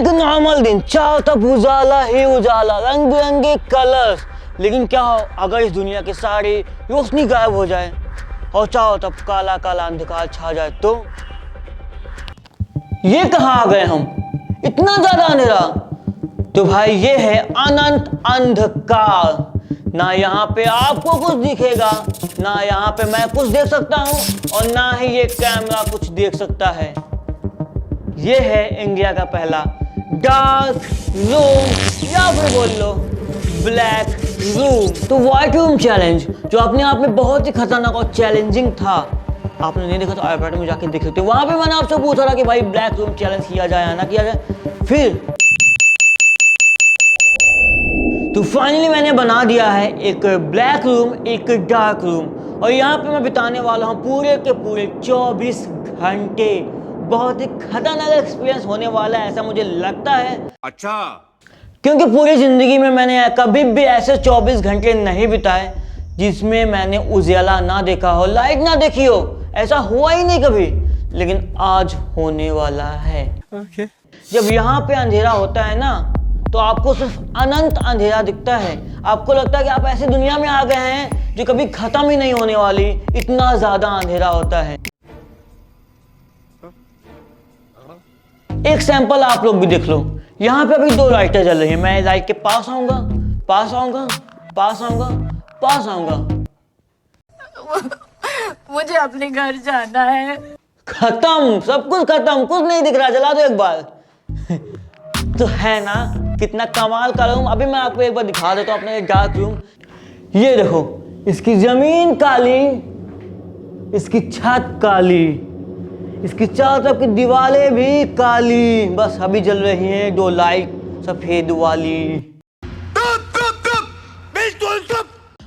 एक नॉर्मल दिन, चारों तरफ उजाला ही उजाला, रंग बिरंगे कलर्स। लेकिन क्या हो अगर इस दुनिया की सारी रोशनी गायब हो जाए और चारों तरफ काला काला अंधकार छा जाए तो? ये कहाँ आ गए हम, इतना ज्यादा अंधेरा? तो भाई ये है अनंत अंधकार। ना यहाँ पे आपको कुछ दिखेगा, ना यहाँ पे मैं कुछ देख सकता हूँ, और ना ही ये कैमरा कुछ देख सकता है। ये है इंडिया का पहला डार्क रूम, या फिर बोल लो ब्लैक रूम। तो व्हाइट रूम चैलेंज, जो अपने आप में बहुत ही खतरनाक और चैलेंजिंग था, आपने नहीं देखा तो आईपैड में जाके देख सकते हो। वहां पे मैंने आपसे पूछा था कि भाई ब्लैक रूम चैलेंज किया जाए या ना किया जाए। फिर तो फाइनली मैंने बना दिया है एक ब्लैक रूम, एक डार्क रूम, और यहाँ पे मैं बिताने वाला हूँ पूरे के पूरे 24 घंटे। बहुत ही खतरनाक एक्सपीरियंस होने वाला है, ऐसा मुझे लगता है। अच्छा, क्योंकि पूरी जिंदगी में मैंने कभी भी ऐसे 24 घंटे नहीं बिताए जिसमें मैंने उजाला ना देखा हो, लाइट ना देखी हो। ऐसा हुआ ही नहीं कभी, लेकिन आज होने वाला है। जब यहाँ पे अंधेरा होता है ना, तो आपको सिर्फ अनंत अंधेरा दिखता है। आपको लगता है कि आप ऐसी दुनिया में आ गए हैं जो कभी खत्म ही नहीं होने वाली, इतना ज्यादा अंधेरा होता है। एक सैंपल आप लोग भी देख लो। यहाँ पे अभी 2 लाइटें जल रही हैं। मैं लाइट के पास आऊंगा, पास आऊंगा, पास आऊंगा, पास आऊंगा। मुझे अपने घर जाना है। खत्म, सब कुछ खत्म, कुछ नहीं दिख रहा। जला दो एक बार। तो है ना कितना कमाल का रूम। अभी मैं आपको एक बार दिखा देता हूँ अपना एक डार्क रूम। ये देखो, इसकी जमीन काली, इसकी छत काली, इसकी चारों तरफ की दीवारें भी काली। बस अभी जल रही हैं 2 लाइट सफेद वाली।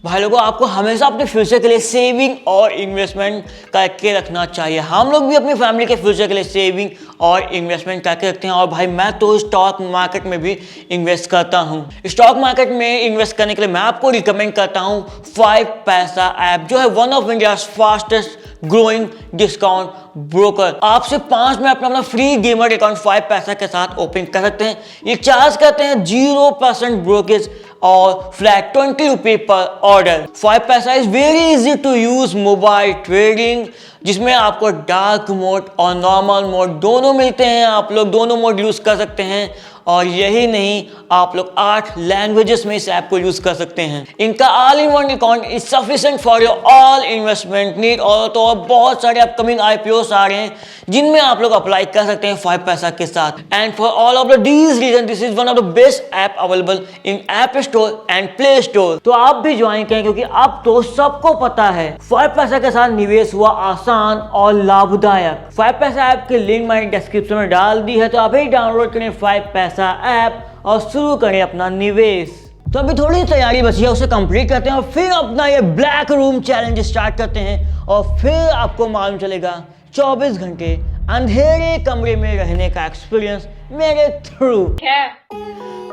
भाई लोगों, आपको हमेशा अपने फ्यूचर के लिए सेविंग और इन्वेस्टमेंट करके रखना चाहिए। हम लोग भी अपनी फैमिली के फ्यूचर के लिए सेविंग और इन्वेस्टमेंट करके रखते हैं। और भाई मैं तो स्टॉक मार्केट में भी इन्वेस्ट करता हूं। स्टॉक मार्केट में इन्वेस्ट करने के लिए मैं आपको रिकमेंड करता हूं 5 पैसा ऐप, जो है one of India fastest growing discount broker. आप सिर्फ 5 में अपना फ्री गेमर अकाउंट 5 पैसा के साथ ओपन कर सकते हैं। ये चार्ज करते हैं 0% ब्रोकेज और फ्लैट 20 रुपये पर order. 5 Paisa is very easy to use mobile trading, जिसमें आपको डार्क मोड और नॉर्मल मोड दोनों मिलते हैं। आप लोग दोनों मोड यूज कर सकते हैं। और यही नहीं, आप लोग 8 लैंग्वेजेस में इस ऐप को यूज कर सकते हैं। इनका all in one account is sufficient for your all investment need. और तो बहुत सारे अपकमिंग आईपीओस आ रहे हैं जिनमें आप लोग अप्लाई कर सकते हैं 5 पैसा के साथ। And for all of these reason this is one of the best app available in app store and play store. तो आप भी ज्वाइन करें, क्योंकि अब तो सबको पता है 5 पैसा के साथ निवेश हुआ आसान और लाभदायक। 5 पैसा ऐप की लिंक मैंने डिस्क्रिप्शन में डाल दी है, तो अभी डाउनलोड करें 5 पैसा ऐप और शुरू करें अपना निवेश। तो अभी थोड़ी तैयारी बची है, उसे कंप्लीट करते हैं और फिर अपना ये ब्लैक रूम चैलेंज स्टार्ट करते हैं। और फिर आपको मालूम चलेगा 24 घंटे अंधेरे कमरे में रहने का एक्सपीरियंस मेरे थ्रू।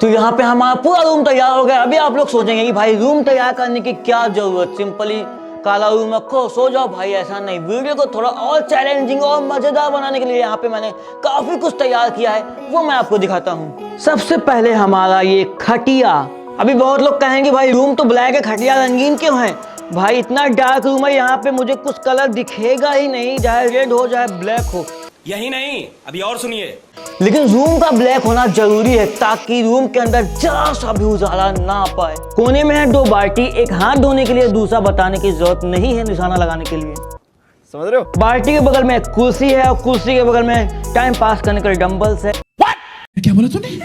तो यहाँ पे हमारा पूरा रूम तैयार हो गया। अभी आप लोग सोचेंगे कि भाई रूम तैयार करने की क्या जरूरत, सिंपली काला रूम रखो, सो जाओ। भाई ऐसा नहीं, वीडियो को थोड़ा और चैलेंजिंग और मजेदार बनाने के लिए यहाँ पे मैंने काफी कुछ तैयार किया है, वो मैं आपको दिखाता हूँ। सबसे पहले हमारा ये खटिया। अभी बहुत लोग कहेंगे भाई रूम तो ब्लैक है, खटिया रंगीन क्यों है? भाई इतना डार्क रूम है, यहाँ पे मुझे कुछ कलर दिखेगा ही नहीं, चाहे रेड हो चाहे ब्लैक हो। यही नहीं, अभी और सुनिए। लेकिन रूम का ब्लैक होना जरूरी है ताकि रूम के अंदर जरा सा भी उजाला ना पाए। कोने में है 2 बाल्टी, एक हाथ धोने के लिए, दूसरा बताने की जरूरत नहीं है निशाना लगाने के लिए। समझ रहे हो? बाल्टी के बगल में एक कुर्सी है और कुर्सी के बगल में टाइम पास करने के लिए डंबल्स है। क्या बोला तूने?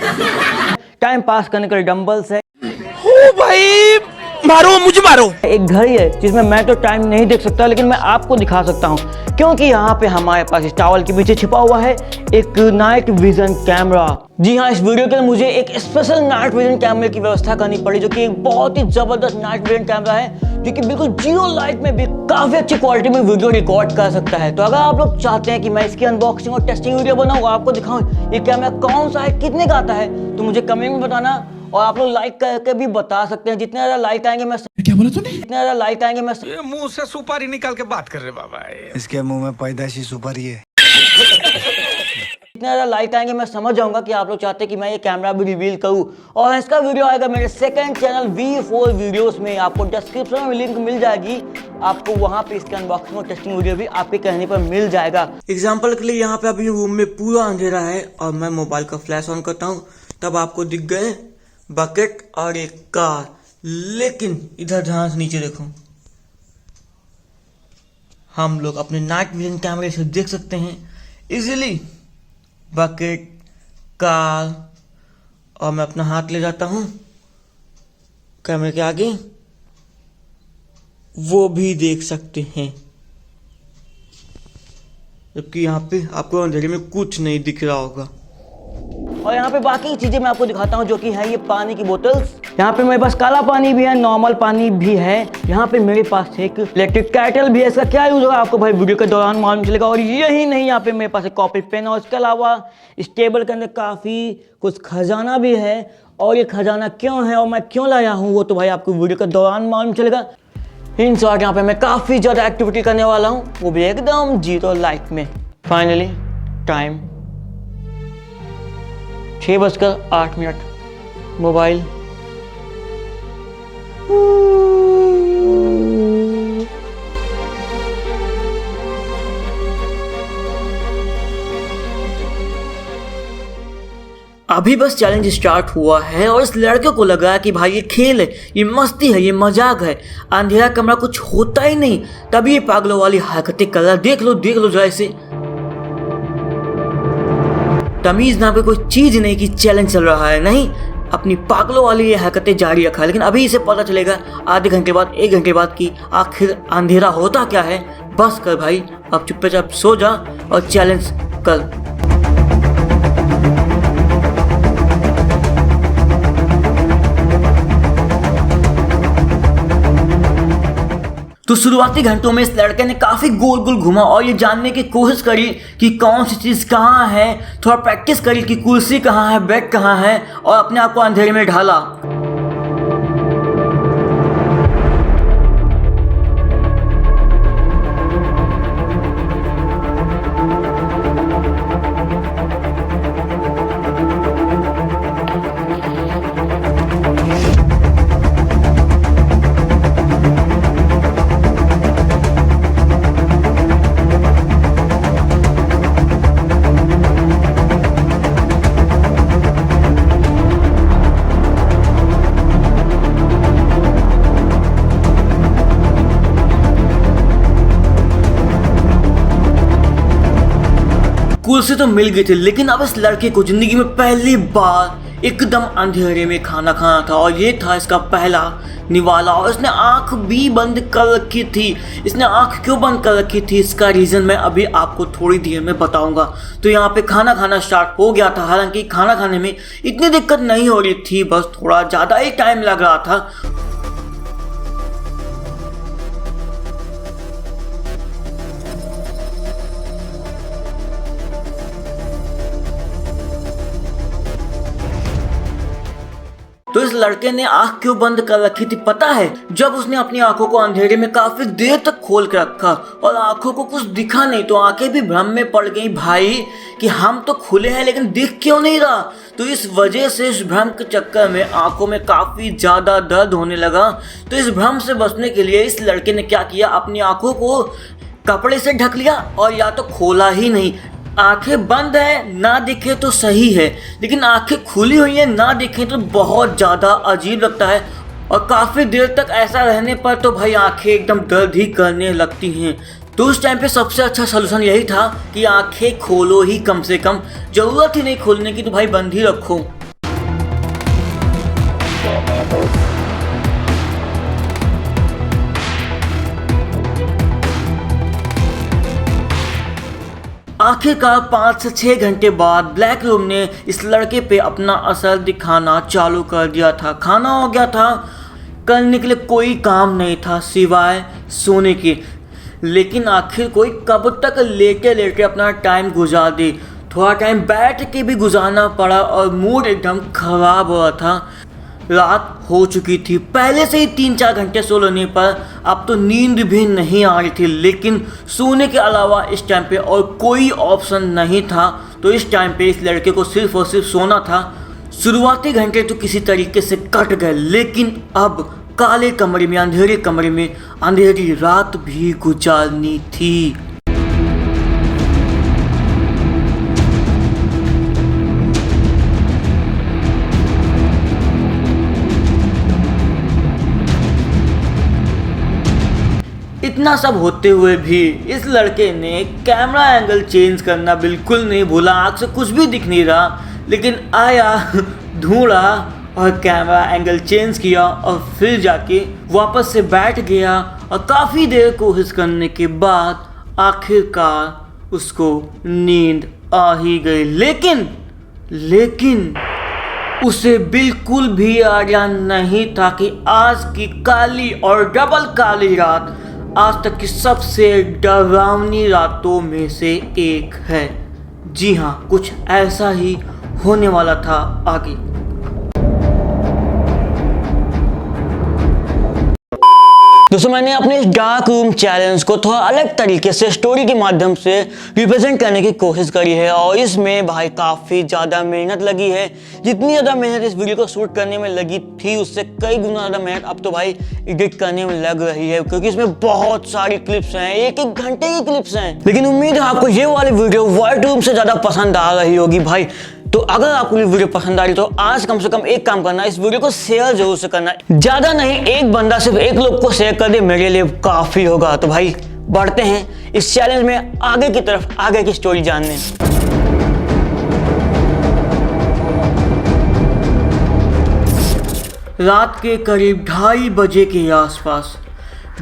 टाइम पास करने के लिए डंबल्स है। ओ भाई, मारो मुझे मारो। एक घड़ी है जिसमें मैं तो टाइम नहीं देख सकता, लेकिन मैं आपको दिखा सकता हूँ, क्योंकि यहाँ पे हमारे पास इस टॉवल के पीछे छिपा हुआ है एक नाइट विजन कैमरा। जी हाँ, इस वीडियो के लिए मुझे एक स्पेशल नाइट विजन कैमरे की व्यवस्था करनी पड़ी, जो कि एक बहुत ही जबरदस्त नाइट विजन कैमरा है, जो कि बिल्कुल जीरो लाइट में भी काफी अच्छी क्वालिटी में वीडियो रिकॉर्ड कर सकता है। तो अगर आप लोग चाहते हैं कि मैं इसकी अनबॉक्सिंग और टेस्टिंग वीडियो बनाऊँ, आपको दिखाऊँ ये कैमरा कौन सा है, कितने का आता है, तो मुझे कमेंट में बताना। और आप लोग लाइक करके भी बता सकते हैं। जितने ज्यादा लाइक आएंगे मैं, क्या बोला तूने? जितने ज्यादा लाइक आएंगे मैं, ये मुंह से सुपारी निकाल के बात कर रहे बाबा। इसके मुंह में पैदाइशी सुपारी है। जितने ज़्यादा लाइक आएंगे मैं समझ जाऊंगा कि आप लोग चाहते हैं कि मैं ये कैमरा भी रिवील करूं। और इसका वीडियो आएगा मेरे सेकंड चैनल V4 वीडियोस में। आपको डिस्क्रिप्शन में लिंक मिल जाएगी, आपको वहां पे इसके अनबॉक्सिंग और टेस्टिंग वीडियो भी आपके कहने पर मिल जाएगा। एग्जाम्पल के लिए यहाँ पे अभी रूम में पूरा अंधेरा है और मैं मोबाइल का फ्लैश ऑन करता हूँ, तब आपको दिख गए बकेट और एक कार। लेकिन इधर ध्यान से नीचे देखो, हम लोग अपने नाइट विजन कैमरे से देख सकते हैं इजीली बकेट, कार, और मैं अपना हाथ ले जाता हूं कैमरे के आगे, वो भी देख सकते हैं। जबकि यहाँ पे आपको अंधेरे में कुछ नहीं दिख रहा होगा। और यहाँ पे बाकी चीजें मैं आपको दिखाता हूँ, जो कि है ये पानी की बोतल्स। यहाँ पे मेरे पास काला पानी भी है, नॉर्मल पानी भी है। यहाँ पे मेरे पास एक इलेक्ट्रिक कैटल भी है। इसका क्या यूज होगा आपको भाई वीडियो के दौरान मालूम चलेगा। और यही नहीं, यहाँ पे मेरे पास एक कॉपी पेन, और इसके अलावा इस टेबल के अंदर काफी कुछ खजाना भी है। और ये खजाना क्यों है और मैं क्यों लाया हूँ वो तो भाई आपको वीडियो के दौरान मालूम चलेगा। इन शॉर्ट यहाँ पे मैं काफी ज्यादा एक्टिविटी करने वाला हूँ, वो भी एकदम 0 लाइट में। Finally time 6:08। मोबाइल अभी बस चैलेंज स्टार्ट हुआ है और इस लड़के को लगा कि भाई ये खेल है, ये मस्ती है, ये मजाक है, अंधेरा कमरा कुछ होता ही नहीं। तभी ये पागलों वाली हरकतें कर रहा है। देख लो जरा इसे, तमीज नाम की कोई चीज नहीं कि चैलेंज चल रहा है। नहीं, अपनी पागलों वाली ये हरकतें जारी रखा है। लेकिन अभी इसे पता चलेगा आधे घंटे बाद, 1 घंटे बाद कि आखिर अंधेरा होता क्या है। बस कर भाई, अब चुपचाप सो जा और चैलेंज कर। तो शुरुआती घंटों में इस लड़के ने काफी गोल गोल घुमा और ये जानने की कोशिश करी कि कौन सी चीज कहाँ है। थोड़ा प्रैक्टिस करी कि कुर्सी कहाँ है, बेड कहाँ है, और अपने आप को अंधेरे में ढाला। कुर्सी तो मिल गई थी, लेकिन अब इस लड़के को जिंदगी में पहली बार एकदम अंधेरे में खाना खाना था और ये था इसका पहला निवाला। और इसने आंख भी बंद कर रखी थी। इसने आंख क्यों बंद कर रखी थी, इसका रीजन मैं अभी आपको थोड़ी देर में बताऊंगा। तो यहाँ पे खाना खाना स्टार्ट हो गया था। हालांकि खाना खाने में इतनी दिक्कत नहीं हो रही थी, बस थोड़ा ज्यादा ही टाइम लग रहा था। तो इस लड़के ने आंख क्यों बंद कर रखी थी पता है? जब उसने अपनी आंखों को अंधेरे में काफी देर तक खोल के रखा और आंखों को कुछ दिखा नहीं, तो आंखें भी भ्रम में पड़ गई भाई कि हम तो खुले हैं लेकिन दिख क्यों नहीं रहा। तो इस वजह से इस भ्रम के चक्कर में आंखों में काफी ज्यादा दर्द होने लगा। तो इस भ्रम से बचने के लिए इस लड़के ने क्या किया, अपनी आंखों को कपड़े से ढक लिया और या तो खोला ही नहीं। आंखें बंद है ना दिखे तो सही है, लेकिन आंखें खुली हुई है ना दिखे तो बहुत ज़्यादा अजीब लगता है। और काफ़ी देर तक ऐसा रहने पर तो भाई आंखें एकदम दर्द ही करने लगती हैं। तो उस टाइम पे सबसे अच्छा सलूशन यही था कि आंखें खोलो ही, कम से कम ज़रूरत ही नहीं खोलने की तो भाई बंद ही रखो। आखिरकार 5 से 6 घंटे बाद ब्लैक रूम ने इस लड़के पे अपना असर दिखाना चालू कर दिया था। खाना हो गया था, करने के लिए कोई काम नहीं था सिवाय सोने के। लेकिन आखिर कोई कब तक लेटे लेटे अपना टाइम गुजार दे। थोड़ा टाइम बैठ के भी गुजारना पड़ा और मूड एकदम खराब हो रहा था। रात हो चुकी थी, पहले से ही 3-4 घंटे सो लेने पर अब तो नींद भी नहीं आ रही थी। लेकिन सोने के अलावा इस टाइम पे और कोई ऑप्शन नहीं था। तो इस टाइम पे इस लड़के को सिर्फ और सिर्फ सोना था। शुरुआती घंटे तो किसी तरीके से कट गए, लेकिन अब काले कमरे में, अंधेरे कमरे में अंधेरी रात भी गुजारनी थी। इतना सब होते हुए भी इस लड़के ने कैमरा एंगल चेंज करना बिल्कुल नहीं भूला। आँख से कुछ भी दिख नहीं रहा, लेकिन आया, ढूंढा और कैमरा एंगल चेंज किया और फिर जाके वापस से बैठ गया। और काफ़ी देर कोशिश करने के बाद आखिरकार उसको नींद आ ही गई। लेकिन उसे बिल्कुल भी आइडिया नहीं था कि आज की काली और डबल काली रात आज तक की सबसे डरावनी रातों में से एक है। जी हाँ, कुछ ऐसा ही होने वाला था आगे। दोस्तों, मैंने अपने इस डार्क रूम चैलेंज को थोड़ा अलग तरीके से स्टोरी के माध्यम से रिप्रेजेंट करने की कोशिश करी है और इसमें भाई काफ़ी ज़्यादा मेहनत लगी है। जितनी ज़्यादा मेहनत इस वीडियो को शूट करने में लगी थी उससे कई गुना ज़्यादा मेहनत अब तो भाई एडिट करने में लग रही है, क्योंकि इसमें बहुत सारी क्लिप्स हैं, एक घंटे की क्लिप्स हैं। लेकिन उम्मीद है आपको ये वाली वीडियो वाइट रूम से ज़्यादा पसंद आ रही होगी भाई। तो अगर आपको ये वीडियो पसंद आ रही तो आज कम से कम एक काम करना, इस वीडियो को शेयर जरूर से करना। ज़्यादा नहीं, एक बंदा सिर्फ एक लोग को शेयर कर दे, मेरे लिए काफ़ी होगा। तो भाई बढ़ते हैं इस चैलेंज में आगे की तरफ, आगे की स्टोरी जानने। रात के करीब 2:30 बजे के आसपास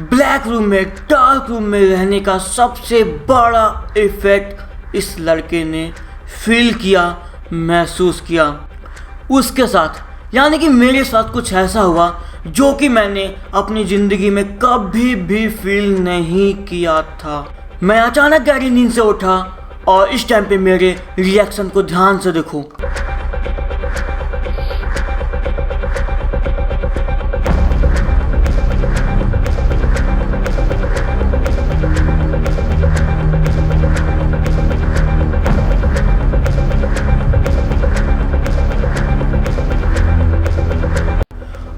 ब्लैक रूम में, डार्क रूम में रहने का सबसे बड़ा इफेक्ट इस लड़के ने फील किया, महसूस किया। उसके साथ यानी कि मेरे साथ कुछ ऐसा हुआ जो कि मैंने अपनी ज़िंदगी में कभी भी फील नहीं किया था। मैं अचानक गहरी नींद से उठा और इस टाइम पे मेरे रिएक्शन को ध्यान से देखो।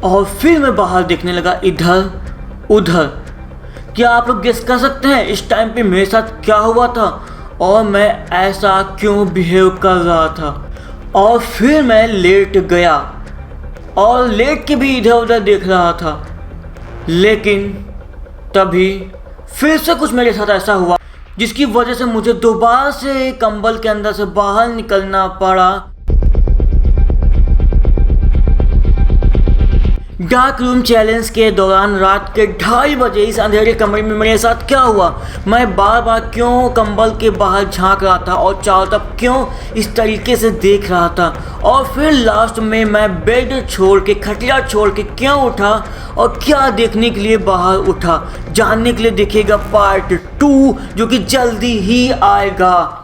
और फिर मैं बाहर देखने लगा, इधर उधर। क्या आप लोग गेस कर सकते हैं इस टाइम पे मेरे साथ क्या हुआ था और मैं ऐसा क्यों बिहेव कर रहा था? और फिर मैं लेट गया और लेट के भी इधर उधर देख रहा था, लेकिन तभी फिर से कुछ मेरे साथ ऐसा हुआ जिसकी वजह से मुझे दोबारा से कंबल के अंदर से बाहर निकलना पड़ा। डार्क रूम चैलेंज के दौरान रात के 2:30 बजे इस अंधेरे कमरे में मेरे साथ क्या हुआ? मैं बार बार क्यों कंबल के बाहर झांक रहा था और चारों तरफ क्यों इस तरीके से देख रहा था? और फिर लास्ट में मैं बेड छोड़ के, खटिया छोड़ के क्यों उठा और क्या देखने के लिए बाहर उठा? जानने के लिए देखिएगा पार्ट 2 जो कि जल्दी ही आएगा।